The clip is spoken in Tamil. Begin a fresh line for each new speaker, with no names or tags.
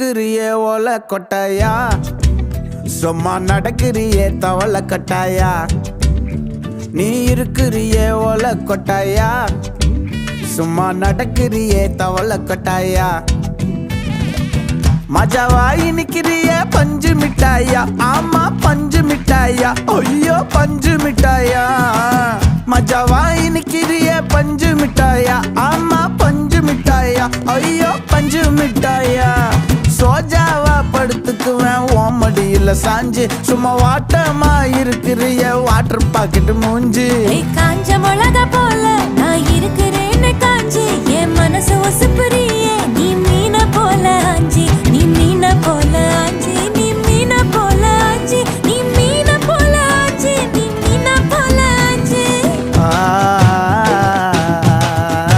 இருக்கிறியே ஓலை கொட்டாயா, சும்மா நடக்கிறியே தவளை கட்டாயா. நீ இருக்கிறியே ஓலை கொட்டாயா, சும்மா நடக்கிறியே தவளை கட்டாயா. மஜாவாய் நிக்கிறிய பஞ்சு மிட்டாயா, ஆமா பஞ்சு மிட்டாயா, ஐயோ பஞ்சு மிட்டாயா. மஜாவாய் நிக்கிறிய பஞ்சு மிட்டாயா, ஆமா பஞ்சு மிட்டாயா, ஐயோ பஞ்சு மிட்டாயா. சோஜாவா படுத்துக்குவேன் ஓமடியில சாஞ்சு, சும்மா வாட்டமா இருக்கிறிய வாட்டர் பாக்கெட் மூஞ்சி.
காஞ்ச மிளகா போல நான் இருக்கிறேன்